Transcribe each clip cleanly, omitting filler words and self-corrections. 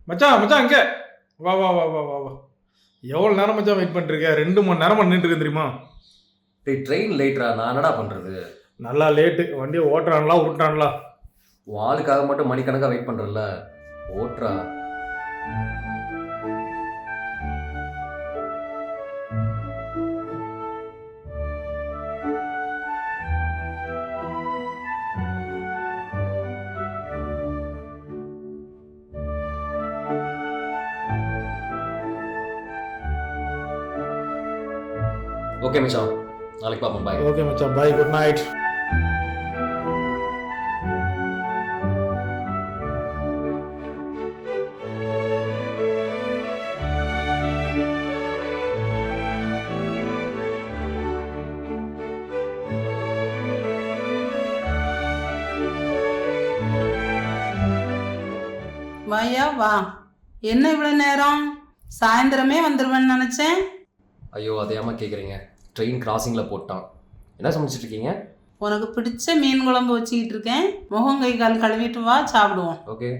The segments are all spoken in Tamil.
மச்சான் மச்சான் இங்கே வா வா வா வா வா வா. எவ்வளோ நேரம் மச்சான் வெயிட் பண்ணிருக்க? 2 மணி நேரமா நின்றுட்டு இருக்கேன் தெரியுமா? டேய் ட்ரெயின் லேட்ரா, நான் என்னடா பண்ணுறது? நல்லா லேட்டு. வண்டியை ஓட்டுறான்லாம் உருட்டான்லாம். உன் ஆளுக்காக மட்டும் மணிக்கணக்காக வெயிட் பண்ணுறல, ஓட்றா. ஓகே மச்சான், நாளைக்கு பார்ப்போம். பாய். ஓகே மச்சான், பாய், குட் நைட். வாயா வா. என்ன இவ்வளோ நேரம்? சாயந்தரமே வந்துடுவேன்னு நினச்சேன். ஐயோ அதை ஏமா கேட்குறீங்க? ட்ரெயின் கிராசிங்கில் போட்டான். என்ன சமைச்சிட்டு இருக்கீங்க? உனக்கு பிடிச்ச மீன் குழம்பு வச்சுக்கிட்டு இருக்கேன். முகம் கை கால் கழுவிட்டு வா, சாப்பிடுவோம். ஓகே.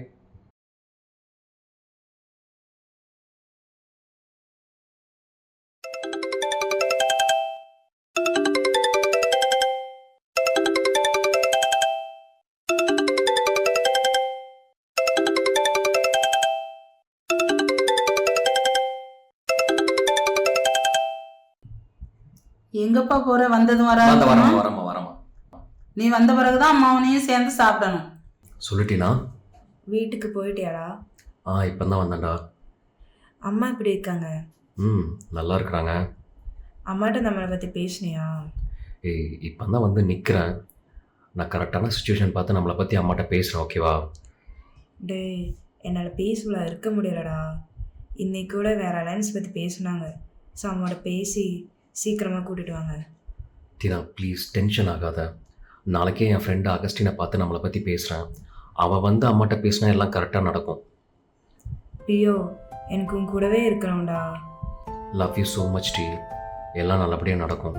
எங்கப்பா போற? வந்ததும் வரமா வராது. வரமா வரமா. நீ வந்த பிறகுதான் அம்மாவனையும் சேர்ந்து சாப்பிடணும். சொல்லிட்டீனா? வீட்டுக்கு போயிட்டியாடா? இப்போ தான் வந்தேன்டா. அம்மா எப்படி இருக்காங்க? நல்லா இருக்கிறாங்க. அம்மாட்ட நம்மளை பற்றி பேசினியா? இப்போ தான் வந்து நிற்கிறேன். நான் கரெக்டான சுச்சுவேஷன் பார்த்து நம்மளை பற்றி அம்மாட்ட பேசுகிறேன், ஓகேவா? டேய், என்னால் பீஸ்ஃபுல்லாக இருக்க முடியலடா. இன்னைக்கு கூட வேற அலைன்ஸ் பற்றி பேசினாங்க. ஸோ அம்மாவோட பேசி சீக்கிரமாக கூட்டிட்டு வாங்க. டீனா ப்ளீஸ் டென்ஷன் ஆகாத. நாளைக்கே என் ஃப்ரெண்டு அகஸ்டினை பார்த்து நம்மளை பற்றி பேசுகிறேன். அவள் வந்து அம்மாட்ட பேசினா எல்லாம் கரெக்டாக நடக்கும். பியோ, எனக்கு உன் கூடவே இருக்கணும்டா. லவ் யூ ஸோ மச் டீ. எல்லாம் நல்லபடியாக நடக்கும்.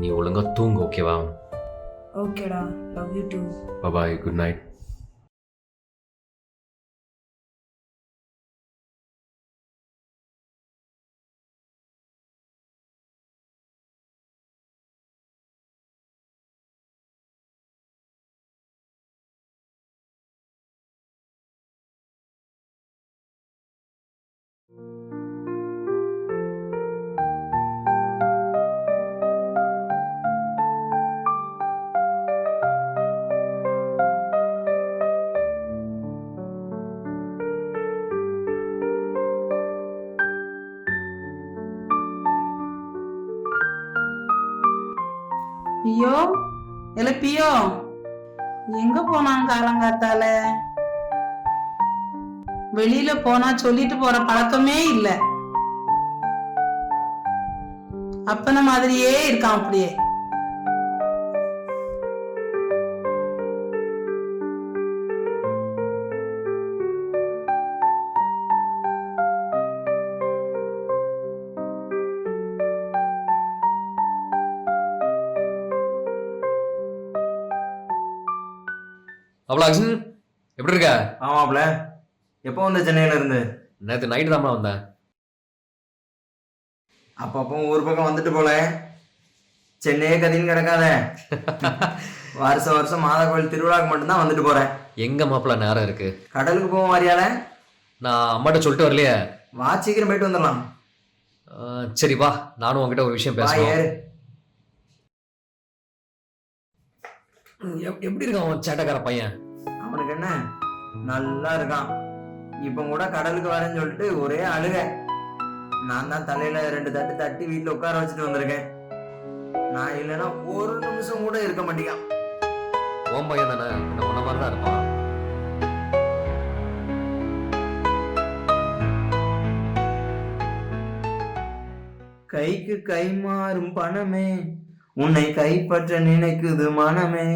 நீ ஒழுங்காக தூங்கு, ஓகேவா? ஓகேடா, love you too. Bye, good night. பியோ, இல்ல பியோ, எங்க போனான் காலங்காத்தால? வெளியில போனா சொல்லிட்டு போற பழக்கமே இல்ல. அப்பன மாதிரியே இருக்கான் அப்படியே. அவ்வளோ அக்ஷன், எப்படி இருக்க? ஆமாப்ல, எப்போ வந்த சென்னையில இருந்து? நேற்று நைட்டு தான் வந்தேன். அப்பப்போ ஊர் பக்கம் வந்துட்டு போல. சென்னையே கதின்னு கிடக்காத. வருஷம் வருஷம் மாதா கோயில் திருவிழாக்கு மட்டும்தான் வந்துட்டு போறேன். எங்க மாப்பிள்ள நேரம் இருக்கு? கடலுக்கு போவோம் வாரியால. நான் அம்மாட்ட சொல்லிட்டு வரலையே. வா, சீக்கிரம் போயிட்டு வந்துடலாம். சரி வா, நானும் உங்ககிட்ட ஒரு விஷயம் வா, பேசுறேன். ஏறு. எப்படி இருக்கான் உன் சேட்டக்கார பையன்? அவனுக்கு என்ன, நல்லா இருக்கான். இப்ப கூட கடலுக்கு வரேன்னு சொல்லிட்டு ஒரே அழுக. நான் தான் தலையில 2 தட்டு தட்டி வீட்டுல உட்கார வச்சுட்டு வந்திருக்கேன். நான் இல்லைன்னா ஒரு நிமிஷம் கூட இருக்க மாட்டேங்கான். உன் பையன் தானே, என்ன உன்ன மாதிரி தான் இருப்பான். கைக்கு கை மாறும் பணமே, உன்னை கைப்பற்ற நினைக்குது மனமே.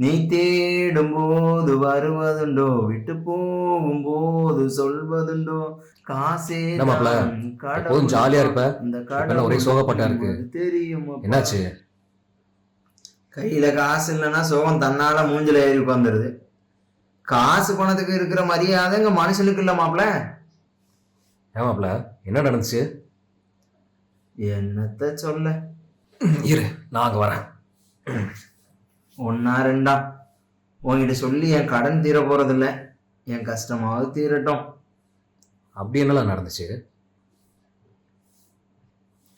நீ தேடும் போது வருவதுண்டோ, விட்டு போகும் போது சொல்வதுண்டோ. காசே என்ன மாப்ள, எப்போதும் ஜாலியா இருப்ப, இப்ப என்ன ஒரே சோகப்பட்டா இருக்கு? தெரியும். என்னாச்சு? கையில காசு இல்லைன்னா சோகம் தன்னால மூஞ்சில ஏறி உட்காந்துருது. காசு பணத்துக்கு இருக்கிற மரியாதை இங்க மனுஷனுக்கு இல்ல மாப்ள. ஏமாப்ல என்ன நடந்துச்சு? என்னத்த சொல்ல, இரு நான் அங்கே வரேன். ஒன்னா ரெண்டா உன்கிட்ட சொல்லி என் கடன் தீர போறதில்ல, என் கஷ்டமாவது தீரட்டும். அப்படி என்னலாம் நடந்துச்சு?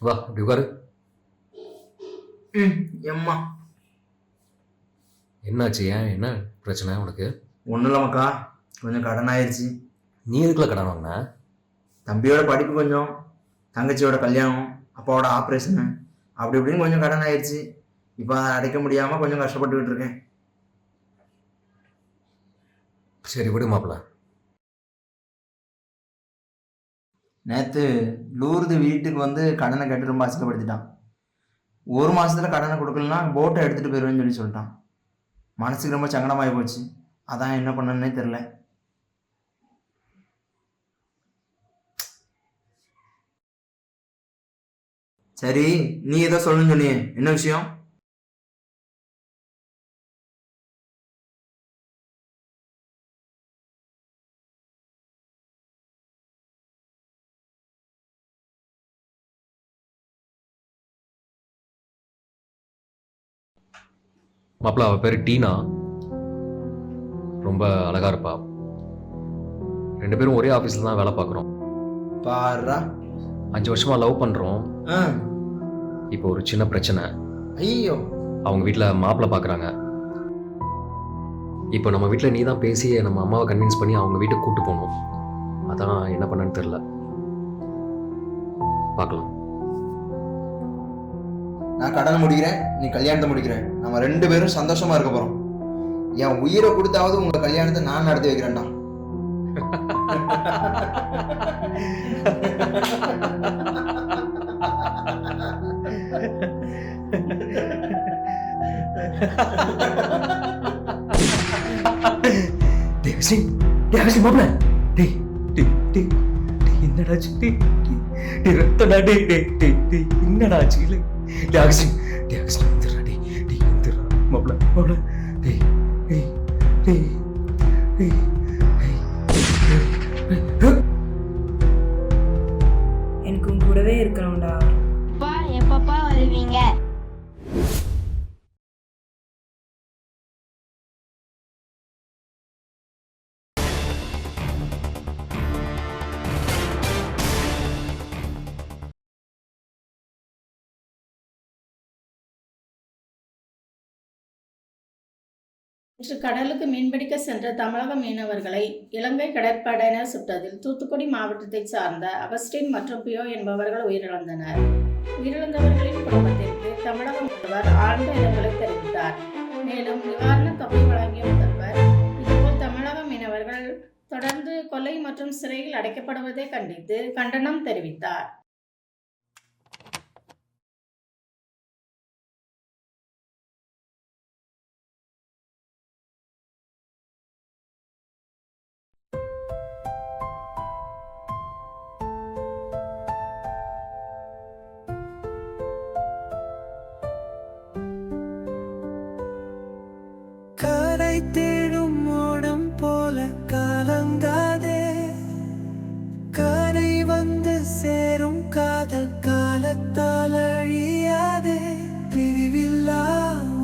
வா இப்படி உட்காரு. எம்மா என்னாச்சு? ஏன் என்ன பிரச்சனை உனக்கு? ஒன்றும் இல்லைம்மாக்கா, கொஞ்சம் கடன் ஆயிடுச்சு. நீ எதுக்குள்ள கடன் வாங்கின? தம்பியோட படிப்பு கொஞ்சம், தங்கச்சியோட கல்யாணம், அப்பாவோட ஆப்ரேஷனு, அப்படி இப்படின்னு கொஞ்சம் கடன் ஆயிடுச்சு. இப்போ அதை அடைக்க முடியாமல் கொஞ்சம் கஷ்டப்பட்டுக்கிட்டு இருக்கேன். சரி விடு மாப்பிள்ள. நேற்று லூர்து வீட்டுக்கு வந்து கடனை கட்டி ரொம்ப அசிங்கப்படுத்திட்டான். 1 மாசத்துல கடனை கொடுக்கலன்னா போட்டை எடுத்துகிட்டு போயிடுவேன்னு சொல்லிட்டான். மனசுக்கு ரொம்ப சங்கடமாகி போச்சு. அதான் என்ன பண்ணனே தெரில. சரி, நீ ஏதோ சொல்லணும்னு சொன்னியே, என்ன விஷயம்? மாப்பிள்ள அவள் பேர் டீனா. ரொம்ப அழகா இருப்பா. 2 பேரும் ஒரே ஆஃபீஸில் தான் வேலை பார்க்குறோம். பாரா, 5 வருஷமாக லவ் பண்ணுறோம். இப்போ ஒரு சின்ன பிரச்சனை. ஐயோ, அவங்க வீட்டில் மாப்பிள்ளை பார்க்குறாங்க. இப்போ நம்ம வீட்டில் நீ தான் பேசி நம்ம அம்மாவை கன்வின்ஸ் பண்ணி அவங்க வீட்டுக்கு கூப்பிட்டு போகணும். அதான் என்ன பண்ணன்னு தெரில. பார்க்கலாம். நான் கடனை முடிக்கிறேன், நீ கல்யாணத்தை முடிக்கிறேன். நம்ம 2 பேரும் சந்தோஷமா இருக்க போறோம். என் உயிரை கொடுத்தாவது உங்க கல்யாணத்தை நான் நடத்தி வைக்கிறேன்டா. எனக்கு உன் கூடவே இருக்கணும்டா. அப்பா எப்பப்பா வருவீங்க? இன்று கடலுக்கு மீன்பிடிக்க சென்ற தமிழக மீனவர்களை இலங்கை கடற்படையினர் சுட்டதில் தூத்துக்குடி மாவட்டத்தைச் சார்ந்த அகஸ்டின் மற்றும் பியோ என்பவர்கள் உயிரிழந்தனர். உயிரிழந்தவர்களின் குடும்பத்திற்கு தமிழக முதல்வர் ஆழ்ந்த இரங்கலை தெரிவித்தார். மேலும் நிவாரணத் தொகை வழங்கிய முதல்வர் இதுபோல் தமிழக மீனவர்கள் தொடர்ந்து கொலை மற்றும் சிறையில் அடைக்கப்படுவதை கண்டித்து கண்டனம் தெரிவித்தார். கரை தேடும் ஓடம் போல காலங்காதே, கரை வந்து சேரும் காதல் காலத்தால் அழியாதே. பிரிவில்லா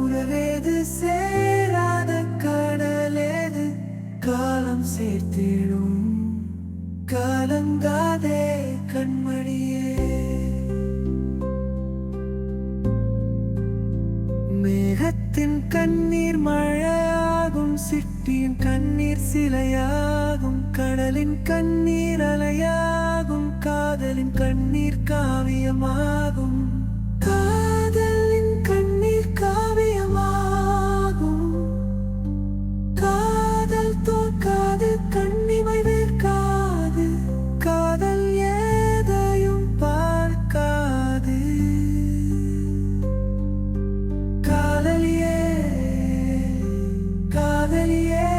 உறவேது, சேராத கடலேது, காலம் சேர்த்திடும் காலங்காதே கண்மணியே. மேகத்தின் கண்ணீர் மழையாகும், சிட்டியின் கண்ணீர் சிலையாகும், கடலின் கண்ணீர் அலையாகும், காதலின் கண்ணீர் காவியமாகும். காதலின் கண்ணீர் காவியமாகும். காதல் தோற்காது, கண்ணிமை வேர்க்காது, காதல் ஏதையும் பார்க்காது. காதலியே காதலியே,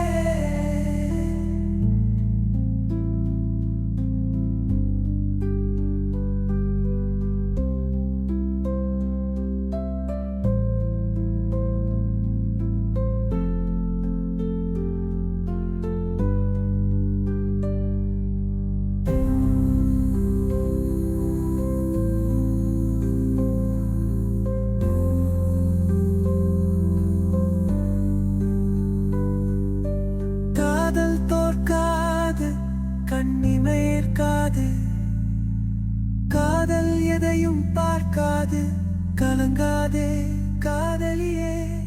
பார்க்காது கலங்காதே காதலியே.